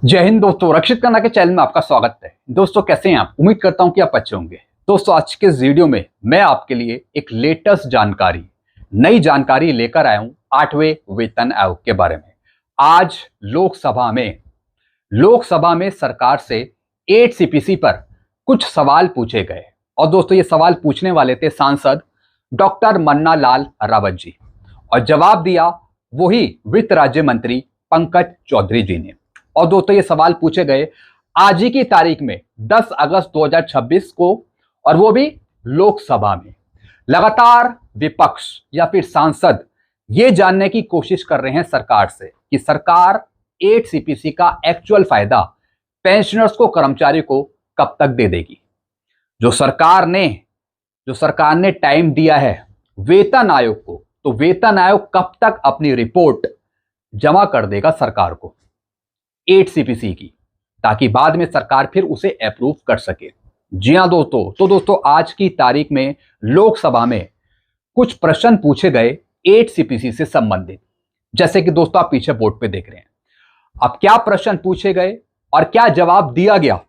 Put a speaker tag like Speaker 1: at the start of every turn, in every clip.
Speaker 1: जय हिंद दोस्तों, रक्षित खन्ना के चैनल में आपका स्वागत है। दोस्तों कैसे हैं आप? उम्मीद करता हूं कि आप अच्छे होंगे। दोस्तों आज के इस वीडियो में मैं आपके लिए एक लेटेस्ट जानकारी, नई जानकारी लेकर आया हूं 8वें वेतन आयोग के बारे में। आज लोकसभा में सरकार से 8 सीपीसी पर कुछ सवाल पूछे गए और दोस्तों ये सवाल पूछने वाले थे सांसद डॉक्टर मन्ना लाल रावत जी और जवाब दिया वही वित्त राज्य मंत्री पंकज चौधरी जी ने। और दोस्तों ये सवाल पूछे गए आज ही की तारीख में 10 अगस्त 2026 को, और वो भी लोकसभा में। लगातार विपक्ष या फिर सांसद ये जानने की कोशिश कर रहे हैं सरकार से कि सरकार 8 सीपीसी का एक्चुअल फायदा पेंशनर्स को, कर्मचारी को कब तक दे देगी। जो सरकार ने टाइम दिया है वेतन आयोग को, तो वेतन आयोग कब तक अपनी रिपोर्ट जमा कर देगा सरकार को 8 सीपीसी की, ताकि बाद में सरकार फिर उसे अप्रूव कर सके। जी हां दोस्तों, तो दोस्तों आज की तारीख में लोकसभा में कुछ प्रश्न पूछे गए 8 सीपीसी से संबंधित, जैसे कि दोस्तों आप पीछे बोर्ड पे देख रहे हैं। अब क्या प्रश्न पूछे गए और क्या जवाब दिया गया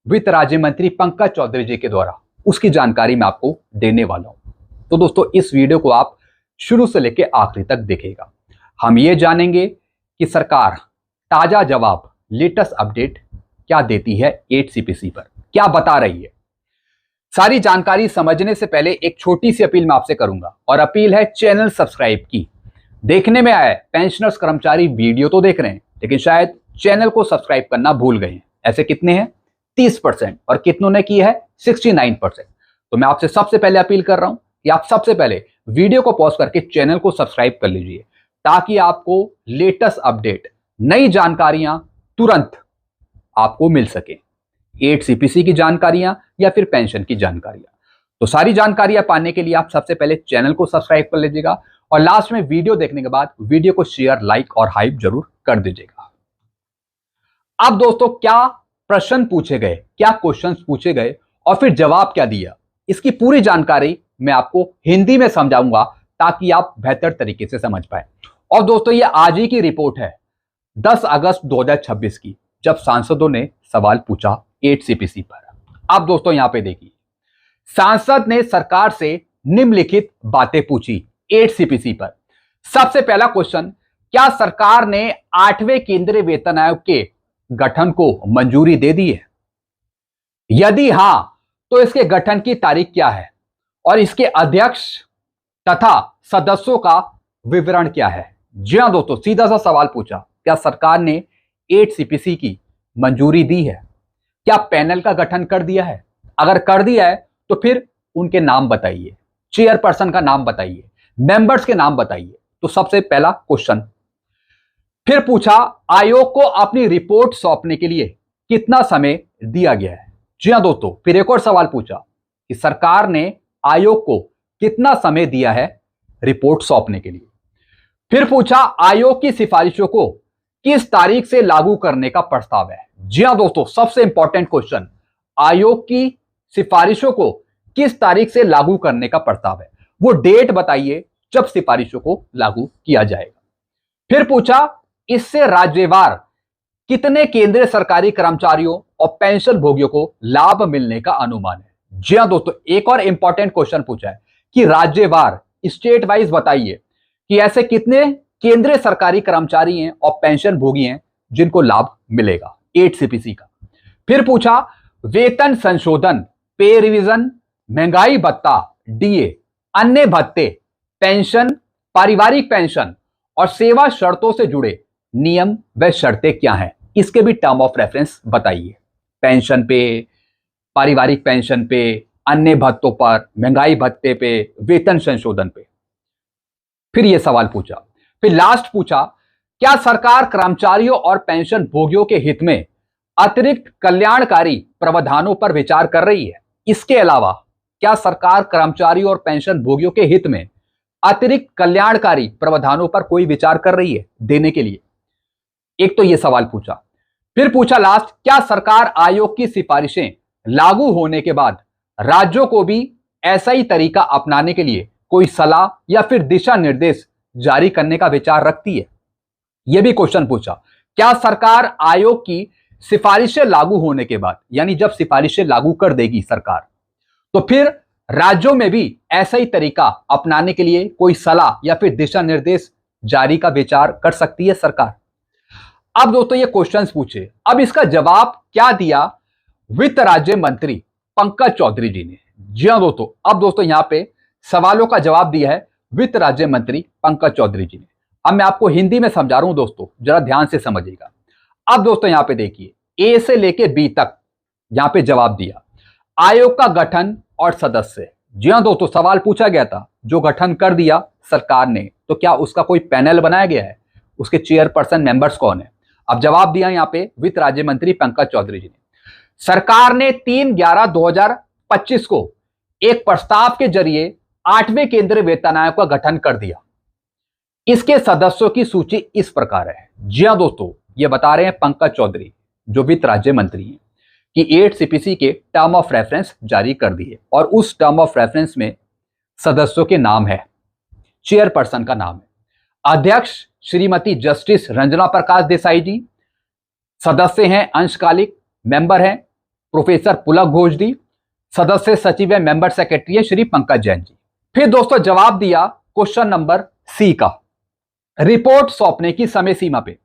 Speaker 1: वित्त राज्य मंत्री पंकज चौधरी जी के द्वारा, उसकी जानकारी मैं आपको देने वाला हूं। तो दोस्तों इस वीडियो को आप शुरू से लेकर आखिरी तक देखेगा। हम ये जानेंगे कि सरकार ताजा जवाब, लेटेस्ट अपडेट क्या देती है 8 सीपीसी पर, क्या बता रही है। सारी जानकारी समझने से पहले एक छोटी सी अपील मैं आपसे करूंगा, और अपील है चैनल सब्सक्राइब की। देखने में आया पेंशनर्स कर्मचारी वीडियो तो देख रहे हैं, लेकिन शायद चैनल को सब्सक्राइब करना भूल गए हैं। ऐसे कितने हैं? 30%, और कितनों ने की है? 69%। तो मैं आपसे सबसे पहले अपील कर रहा हूं कि आप सबसे पहले वीडियो को पॉज करके चैनल को सब्सक्राइब कर लीजिए, ताकि आपको लेटेस्ट अपडेट, नई जानकारियां तुरंत आपको मिल सके। 8 सीपीसी की जानकारियां या फिर पेंशन की जानकारियां। तो सारी जानकारियां पाने के लिए आप सबसे पहले चैनल को सब्सक्राइब कर लीजिएगा, और लास्ट में वीडियो देखने के बाद वीडियो को शेयर, लाइक और हाइप जरूर कर दीजिएगा। अब दोस्तों क्या प्रश्न पूछे गए, क्या क्वेश्चंस पूछे गए और फिर जवाब क्या दिया, इसकी पूरी जानकारी मैं आपको हिंदी में समझाऊंगा, ताकि आप बेहतर तरीके से समझ पाए। और दोस्तों ये आज ही की रिपोर्ट है 10 अगस्त 2026 की, जब सांसदों ने सवाल पूछा 8 सीपीसी पर। अब दोस्तों यहां पे देखिए, सांसद ने सरकार से निम्नलिखित बातें पूछी 8 सीपीसी पर। सबसे पहला क्वेश्चन, क्या सरकार ने 8वें केंद्रीय वेतन आयोग के गठन को मंजूरी दे दी है? यदि हां, तो इसके गठन की तारीख क्या है और इसके अध्यक्ष तथा सदस्यों का विवरण क्या है? जी हां दोस्तों, सीधा सा सवाल पूछा, क्या सरकार ने 8 सीपीसी की मंजूरी दी है? क्या पैनल का गठन कर दिया है? अगर कर दिया है तो फिर उनके नाम बताइए, चेयरपर्सन का नाम बताइए, मेंबर्स के नाम बताइए। तो सबसे पहला क्वेश्चन। फिर पूछा, आयोग को अपनी रिपोर्ट सौंपने के लिए कितना समय दिया गया है? जी हां दोस्तों, फिर एक और सवाल पूछा कि सरकार ने आयोग को कितना समय दिया है रिपोर्ट सौंपने के लिए। फिर पूछा, आयोग की सिफारिशों को किस तारीख से लागू करने का प्रस्ताव है? जी हां दोस्तों, सबसे इंपॉर्टेंट क्वेश्चन, आयोग की सिफारिशों को किस तारीख से लागू करने का प्रस्ताव है, वो डेट बताइए जब सिफारिशों को लागू किया जाएगा। फिर पूछा, इससे राज्यवार कितने केंद्रीय सरकारी कर्मचारियों और पेंशन भोगियों को लाभ मिलने का अनुमान है? जी हां दोस्तों, एक और इंपॉर्टेंट क्वेश्चन पूछा है कि राज्यवार, स्टेट वाइज बताइए कि ऐसे कितने केंद्रीय सरकारी कर्मचारी हैं और पेंशन भोगी हैं जिनको लाभ मिलेगा 8 सीपीसी का। फिर पूछा, वेतन संशोधन, पे रिवीजन, महंगाई भत्ता, डीए, अन्य भत्ते, पेंशन, पारिवारिक पेंशन और सेवा शर्तों से जुड़े नियम व शर्तें क्या हैं, इसके भी टर्म ऑफ रेफरेंस बताइए। पेंशन पे, पारिवारिक पेंशन पे, अन्य भत्तों पर, महंगाई भत्ते पे, वेतन संशोधन पे। फिर यह सवाल पूछा। फिर लास्ट पूछा, क्या सरकार कर्मचारियों और पेंशन भोगियों के हित में अतिरिक्त कल्याणकारी प्रावधानों पर विचार कर रही है? इसके अलावा क्या सरकार कर्मचारियों और पेंशन भोगियों के हित में अतिरिक्त कल्याणकारी प्रावधानों पर कोई विचार कर रही है देने के लिए? एक तो यह सवाल पूछा। फिर पूछा लास्ट, क्या सरकार आयोग की सिफारिशें लागू होने के बाद राज्यों को भी ऐसा ही तरीका अपनाने के लिए कोई सलाह या फिर दिशा निर्देश जारी करने का विचार रखती है? यह भी क्वेश्चन पूछा। क्या सरकार आयोग की सिफारिशें लागू होने के बाद, यानी जब सिफारिशें लागू कर देगी सरकार, तो फिर राज्यों में भी ऐसा ही तरीका अपनाने के लिए कोई सलाह या फिर दिशा निर्देश जारी का विचार कर सकती है सरकार। अब दोस्तों ये क्वेश्चंस पूछे, अब इसका जवाब क्या दिया वित्त राज्य मंत्री पंकज चौधरी जी ने। जी हां दोस्तों, अब दोस्तों यहां पे सवालों का जवाब दिया है वित्त राज्य मंत्री पंकज चौधरी जी ने। अब मैं आपको हिंदी में समझा रहा हूं दोस्तों, जरा ध्यान से समझिएगा। अब दोस्तों यहां पे देखिए, ए से लेके बी तक यहां पे जवाब दिया। आयोग का गठन और सदस्य, जी हां दोस्तों, सवाल पूछा गया था जो गठन कर दिया सरकार ने, तो क्या उसका कोई पैनल बनाया गया है, उसके चेयरपर्सन मेंबर्स कौन है। अब जवाब दिया यहां पे वित्त राज्य मंत्री पंकज चौधरी जी ने। सरकार ने 3/11/2025 को एक प्रस्ताव के जरिए 8वें केंद्रीय वेतन आयोग का गठन कर दिया। इसके सदस्यों की सूची इस प्रकार है। जी हां दोस्तों, ये बता रहे हैं पंकज चौधरी जो वित्त राज्य मंत्री हैं कि 8 सीपीसी के टर्म ऑफ रेफरेंस जारी कर दिए और उस टर्म ऑफ रेफरेंस में सदस्यों के नाम है, चेयरपर्सन का नाम है। अध्यक्ष श्रीमती जस्टिस रंजना प्रकाश देसाई जी, सदस्य हैं अंशकालिक मेंबर हैं प्रोफेसर पुलक घोष जी, सदस्य सचिव है मेंबर सेक्रेटरी है श्री पंकज जैन जी। फिर दोस्तों जवाब दिया क्वेश्चन नंबर सी का, रिपोर्ट सौंपने की समय सीमा पे।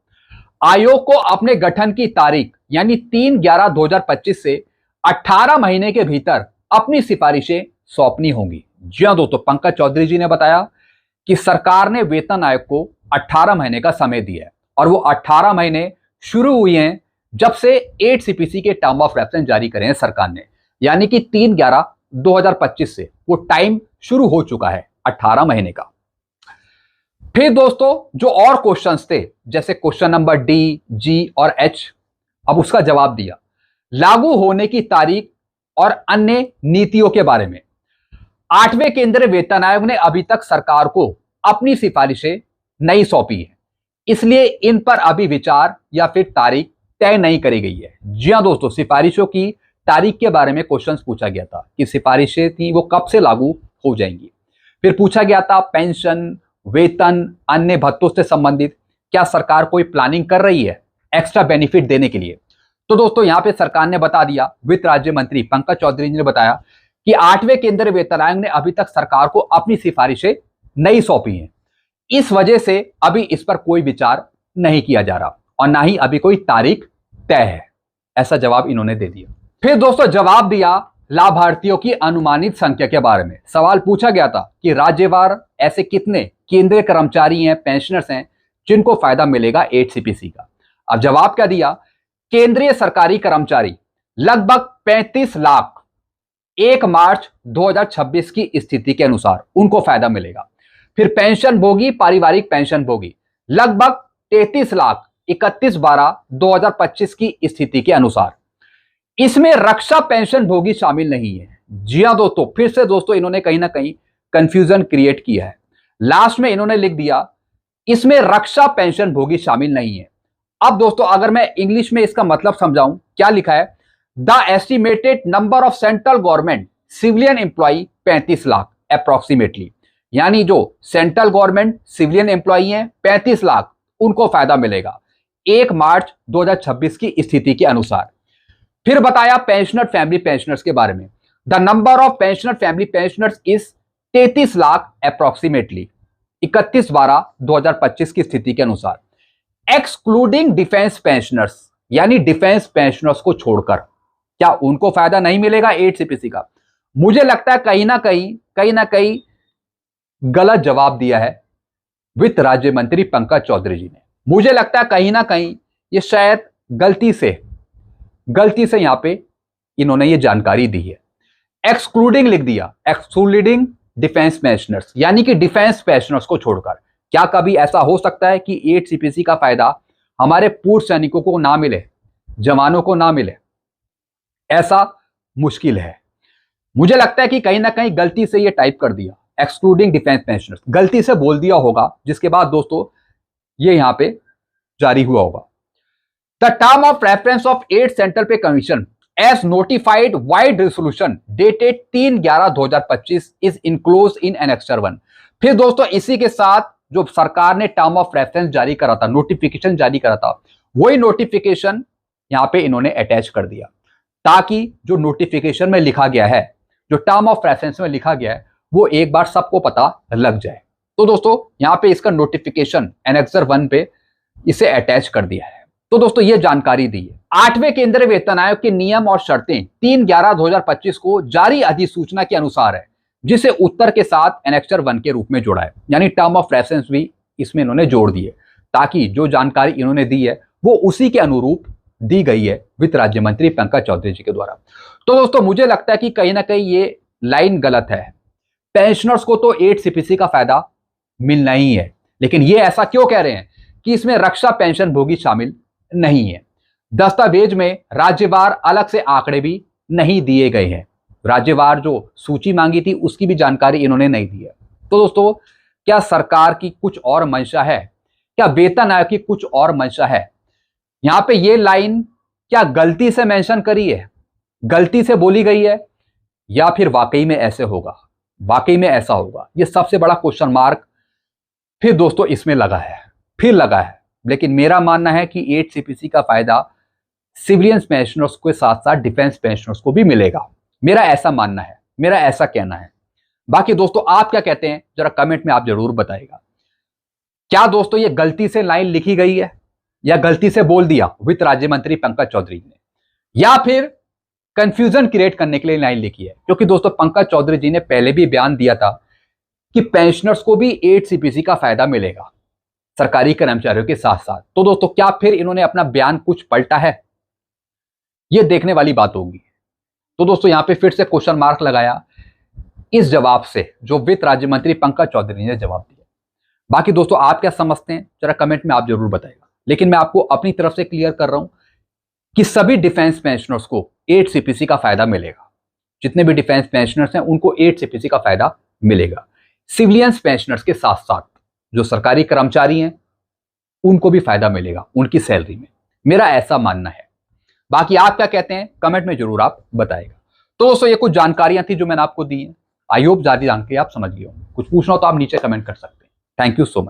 Speaker 1: आयोग को अपने गठन की तारीख यानी 3/11/2025 से 18 महीने के भीतर अपनी सिफारिशें सौंपनी होंगी। जी हां दोस्तों, पंकज चौधरी जी ने बताया कि सरकार ने वेतन आयोग को 18 महीने का समय दिया है और वो 18 महीने शुरू हुए हैं जब से 8 सीपीसी के टर्म ऑफ रेफरेंस जारी करे हैं सरकार ने, यानी कि 3/11/2025 से वो टाइम शुरू हो चुका है 18 महीने का। फिर दोस्तों जो और क्वेश्चंस थे जैसे क्वेश्चन नंबर डी, जी और एच, अब उसका जवाब दिया लागू होने की तारीख और अन्य नीतियों के बारे में। 8वें केंद्रीय वेतन आयोग ने अभी तक सरकार को अपनी सिफारिशें नहीं सौंपी है, इसलिए इन पर अभी विचार या फिर तारीख तय नहीं करी गई है। जी हां दोस्तों, सिफारिशों की तारीख के बारे में क्वेश्चंस पूछा गया था कि सिफारिशें थी वो कब से लागू हो जाएंगी। फिर पूछा गया था पेंशन, वेतन, अन्य भत्तों से संबंधित क्या सरकार कोई प्लानिंग कर रही है एक्स्ट्रा बेनिफिट देने के लिए। तो दोस्तों यहां पे सरकार ने बता दिया, वित्त राज्य मंत्री पंकज चौधरी ने बताया कि 8वें केंद्रीय वेतन आयोग ने अभी तक सरकार को अपनी सिफारिशें नहीं सौंपी हैं, इस वजह से अभी इस पर कोई विचार नहीं किया जा रहा और ना ही अभी कोई तारीख तय है, ऐसा जवाब इन्होंने दे दिया। फिर दोस्तों जवाब दिया लाभार्थियों की अनुमानित संख्या के बारे में। सवाल पूछा गया था कि राज्यवार ऐसे कितने केंद्रीय कर्मचारी हैं, पेंशनर्स हैं जिनको फायदा मिलेगा 8 सीपीसी का। अब जवाब क्या दिया, केंद्रीय सरकारी कर्मचारी लगभग 35 लाख 1 मार्च 2026 की स्थिति के अनुसार उनको फायदा मिलेगा। फिर पेंशन भोगी, पारिवारिक पेंशन भोगी लगभग 33 लाख 31/12/2025 की स्थिति के अनुसार। इसमें रक्षा पेंशन भोगी शामिल नहीं है। जी हां दोस्तों, फिर से दोस्तों इन्होंने कहीं ना कहीं कंफ्यूजन क्रिएट किया है। लास्ट में इन्होंने लिख दिया इसमें रक्षा पेंशन भोगी शामिल नहीं है। अब दोस्तों अगर मैं इंग्लिश में इसका मतलब समझाऊं, क्या लिखा है, the estimated number of central government civilian employee 35 lakh approximately, यानी जो सेंट्रल गवर्नमेंट सिविलियन एम्प्लॉई हैं 35 लाख उनको फायदा मिलेगा 1 मार्च 2026 की स्थिति के अनुसार। फिर बताया पेंशनर फैमिली पेंशनर्स के बारे में, the number of pensioner family pensioners is 33 lakh approximately 31/12/2025 की स्थिति के अनुसार, एक्सक्लूडिंग डिफेंस पेंशनर्स, यानी डिफेंस पेंशनर्स को छोड़कर क्या उनको फायदा नहीं मिलेगा 8 सीपीसी का। मुझे लगता है कहीं ना कहीं गलत जवाब दिया है वित्त राज्य मंत्री पंकज चौधरी जी ने। मुझे लगता है कहीं ना कहीं ये शायद गलती से यहां पे इन्होंने ये जानकारी दी है। एक्सक्लूडिंग लिख दिया, एक्सक्लूडिंग डिफेंस पेंशनर्स, यानी कि डिफेंस पेंशनर्स को छोड़कर। क्या कभी ऐसा हो सकता है कि 8 सीपीसी का फायदा हमारे पूर्व सैनिकों को ना मिले, जवानों को ना मिले? ऐसा मुश्किल है। मुझे लगता है कि कहीं ना कहीं गलती से ये टाइप कर दिया एक्सक्लूडिंग डिफेंस पेंशनर्स, गलती से बोल दिया होगा, जिसके बाद दोस्तों ये यहां पे जारी हुआ होगा। The term of reference of 8 central pay commission as notified vide resolution dated 3/11/2025 is enclose in annexure 1। फिर दोस्तों इसी के साथ जो सरकार ने टर्म ऑफ रेफरेंस जारी करा था, नोटिफिकेशन जारी करा था, वही नोटिफिकेशन यहां पे इन्होंने अटैच कर दिया, ताकि जो नोटिफिकेशन में लिखा गया है, जो टर्म ऑफ रेफरेंस में लिखा गया है, वो एक बार सबको पता लग जाए। तो दोस्तों यहां पे इसका नोटिफिकेशन एनेक्सर 1 पे इसे अटैच कर दिया है। तो दोस्तों ये जानकारी दी है। 8वें केंद्रीय वेतन आयोग के नियम और शर्तें 3/11/2025 को जारी अधिसूचना के अनुसार है, जिसे उत्तर के साथ एनेक्सर 1 के रूप में जोड़ा है, यानी टर्म ऑफ रेफरेंस भी इसमें इन्होंने जोड़ दिए, ताकि जो जानकारी इन्होंने दी है वो उसी के अनुरूप दी गई है वित्त राज्य मंत्री पंकज चौधरी जी के द्वारा। तो दोस्तों मुझे लगता है कि कहीं ना कहीं ये लाइन गलत है। पेंशनर्स को तो 8 सीपीसी का फायदा मिलना ही है, लेकिन ये ऐसा क्यों कह रहे हैं कि इसमें रक्षा पेंशन भोगी शामिल नहीं है। दस्तावेज में राज्यवार अलग से आंकड़े भी नहीं दिए गए हैं। राज्यवार जो सूची मांगी थी उसकी भी जानकारी इन्होंने नहीं दी है। तो दोस्तों क्या सरकार की कुछ और मंशा है, क्या वेतन आयोग की कुछ और मंशा है? यहां पे ये लाइन क्या गलती से मेंशन करी है, गलती से बोली गई है, या फिर वाकई में ऐसे होगा, वाकई में ऐसा होगा? ये सबसे बड़ा क्वेश्चन मार्क फिर दोस्तों इसमें लगा है। लेकिन मेरा मानना है कि 8 सीपीसी का फायदा सिविलियंस पेंशनर्स के साथ साथ डिफेंस पेंशनर्स को भी मिलेगा। मेरा ऐसा मानना है, मेरा ऐसा कहना है। बाकी दोस्तों आप क्या कहते हैं जरा कमेंट में आप जरूर बताइएगा। क्या दोस्तों ये गलती से लाइन लिखी गई है, या गलती से बोल दिया वित्त राज्य मंत्री पंकज चौधरी ने, या फिर कंफ्यूजन क्रिएट करने के लिए लाइन लिखी है? क्योंकि दोस्तों पंकज चौधरी जी ने पहले भी बयान दिया था कि पेंशनर्स को भी 8 सीपीसी का फायदा मिलेगा सरकारी कर्मचारियों के साथ साथ। तो दोस्तों क्या फिर इन्होंने अपना बयान कुछ पलटा है? यह देखने वाली बात होगी। तो दोस्तों यहां पे फिर से क्वेश्चन मार्क लगाया इस जवाब से जो वित्त राज्य मंत्री पंकज चौधरी ने जवाब दिया। बाकी दोस्तों आप क्या समझते हैं जरा कमेंट में आप जरूर बताइएगा। लेकिन मैं आपको अपनी तरफ से क्लियर कर रहा हूं कि सभी डिफेंस पेंशनर्स को 8 सीपीसी का फायदा मिलेगा। जितने भी डिफेंस पेंशनर्स हैं उनको 8 सीपीसी का फायदा मिलेगा। सिविलियंस पेंशनर्स के साथ साथ जो सरकारी कर्मचारी हैं उनको भी फायदा मिलेगा उनकी सैलरी में। मेरा ऐसा मानना है। बाकी आप क्या कहते हैं कमेंट में जरूर आप बताइएगा। तो दोस्तों ये कुछ जानकारियां थी जो मैंने आपको दी हैं। आई होप ज्यादा जानकारी आप समझ गए होंगे। कुछ पूछना हो तो आप नीचे कमेंट कर सकते हैं। Thank you so much.